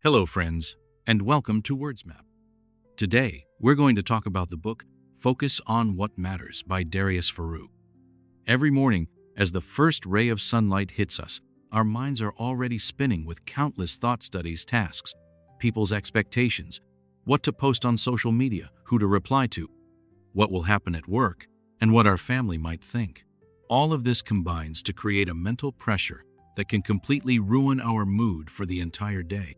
Hello, friends, and welcome to WordsMap. Today, we're going to talk about the book Focus on What Matters by Darius Faroo. Every morning, as the first ray of sunlight hits us, our minds are already spinning with countless thought studies, tasks, people's expectations, what to post on social media, who to reply to, what will happen at work, and what our family might think. All of this combines to create a mental pressure that can completely ruin our mood for the entire day.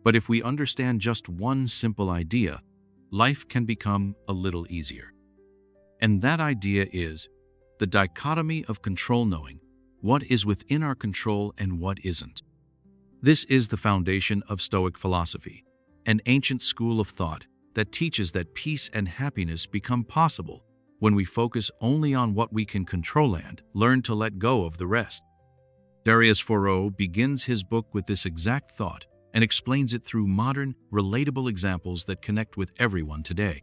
But if we understand just one simple idea, life can become a little easier. And that idea is the dichotomy of control, knowing what is within our control and what isn't. This is the foundation of Stoic philosophy, an ancient school of thought that teaches that peace and happiness become possible when we focus only on what we can control and learn to let go of the rest. Darius Faroo begins his book with this exact thought and explains it through modern, relatable examples that connect with everyone today.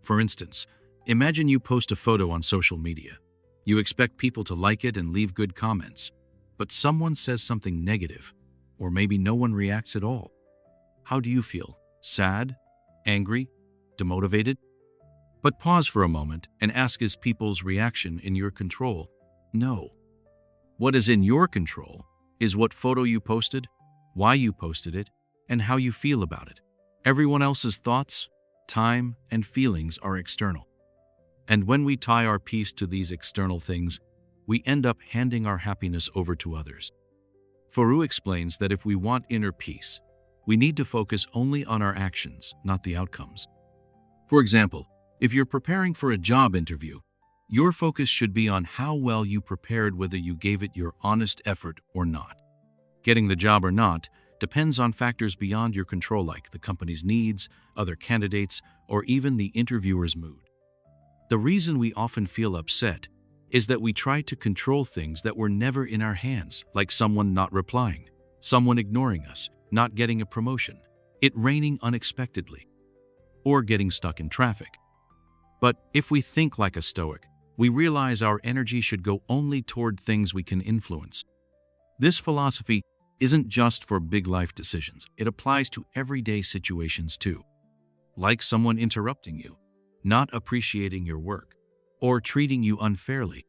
For instance, imagine you post a photo on social media. You expect people to like it and leave good comments, but someone says something negative, or maybe no one reacts at all. How do you feel? Sad? Angry? Demotivated? But pause for a moment and ask, is people's reaction in your control? No. What is in your control is what photo you posted, why you posted it, and how you feel about it. Everyone else's thoughts, time, and feelings are external. And when we tie our peace to these external things, we end up handing our happiness over to others. Faroo explains that if we want inner peace, we need to focus only on our actions, not the outcomes. For example, if you're preparing for a job interview, your focus should be on how well you prepared, whether you gave it your honest effort or not. Getting the job or not depends on factors beyond your control, like the company's needs, other candidates, or even the interviewer's mood. The reason we often feel upset is that we try to control things that were never in our hands, like someone not replying, someone ignoring us, not getting a promotion, it raining unexpectedly, or getting stuck in traffic. But if we think like a Stoic, we realize our energy should go only toward things we can influence. This philosophy isn't just for big life decisions, it applies to everyday situations too. Like someone interrupting you, not appreciating your work, or treating you unfairly.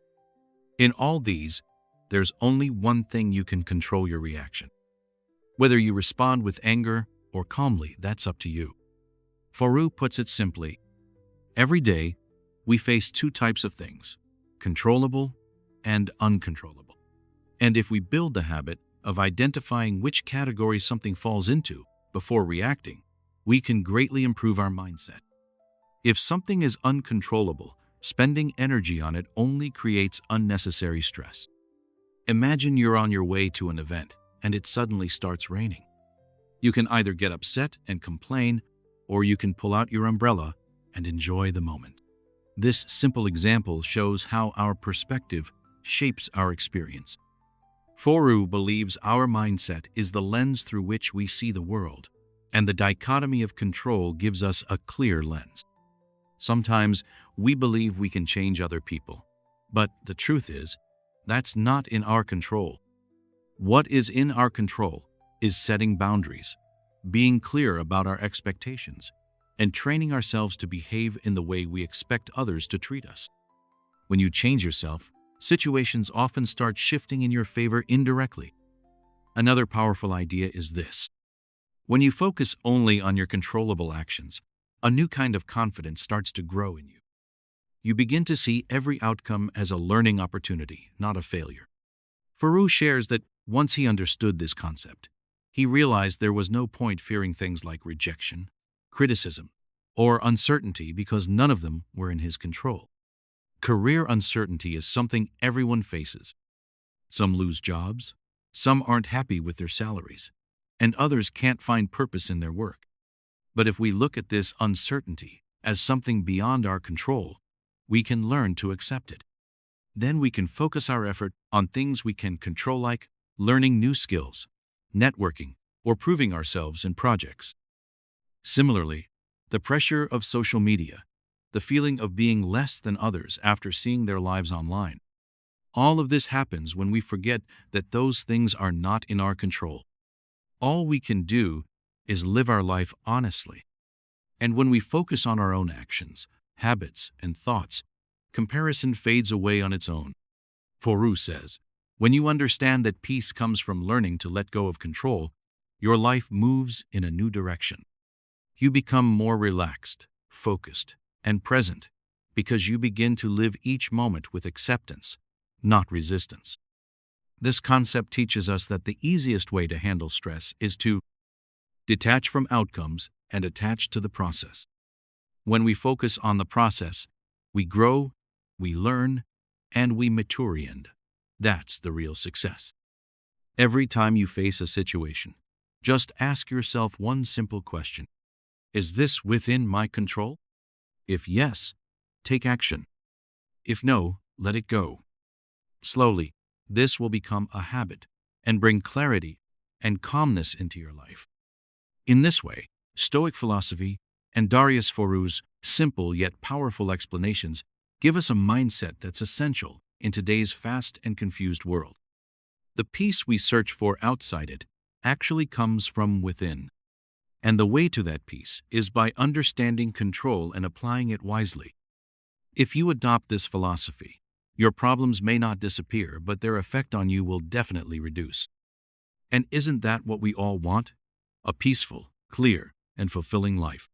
In all these, there's only one thing you can control: your reaction. Whether you respond with anger or calmly, that's up to you. Faroo puts it simply: every day, we face two types of things, controllable and uncontrollable. And if we build the habit of identifying which category something falls into before reacting, we can greatly improve our mindset. If something is uncontrollable, spending energy on it only creates unnecessary stress. Imagine you're on your way to an event and it suddenly starts raining. You can either get upset and complain, or you can pull out your umbrella and enjoy the moment. This simple example shows how our perspective shapes our experience. Faroo believes our mindset is the lens through which we see the world, and the dichotomy of control gives us a clear lens. Sometimes we believe we can change other people, but the truth is, that's not in our control. What is in our control is setting boundaries, being clear about our expectations, and training ourselves to behave in the way we expect others to treat us. When you change yourself, situations often start shifting in your favor indirectly. Another powerful idea is this: when you focus only on your controllable actions, a new kind of confidence starts to grow in you. You begin to see every outcome as a learning opportunity, not a failure. Faroo shares that once he understood this concept, he realized there was no point fearing things like rejection, criticism, or uncertainty, because none of them were in his control. Career uncertainty is something everyone faces. Some lose jobs, some aren't happy with their salaries, and others can't find purpose in their work. But if we look at this uncertainty as something beyond our control, we can learn to accept it. Then we can focus our effort on things we can control, like learning new skills, networking, or proving ourselves in projects. Similarly, the pressure of social media, the feeling of being less than others after seeing their lives online, all of this happens when we forget that those things are not in our control. All we can do is live our life honestly. And when we focus on our own actions, habits, and thoughts, comparison fades away on its own. Foru says, when you understand that peace comes from learning to let go of control, your life moves in a new direction. You become more relaxed, focused, and present because you begin to live each moment with acceptance, not resistance. This concept teaches us that the easiest way to handle stress is to detach from outcomes and attach to the process. When we focus on the process, we grow, we learn, and we mature, and that's the real success. Every time you face a situation, just ask yourself one simple question. Is this within my control? If yes, take action. If no, let it go. Slowly, this will become a habit and bring clarity and calmness into your life. In this way, Stoic philosophy and Darius Foru's simple yet powerful explanations give us a mindset that's essential in today's fast and confused world. The peace we search for outside it actually comes from within. And the way to that peace is by understanding control and applying it wisely. If you adopt this philosophy, your problems may not disappear, but their effect on you will definitely reduce. And isn't that what we all want? A peaceful, clear, and fulfilling life.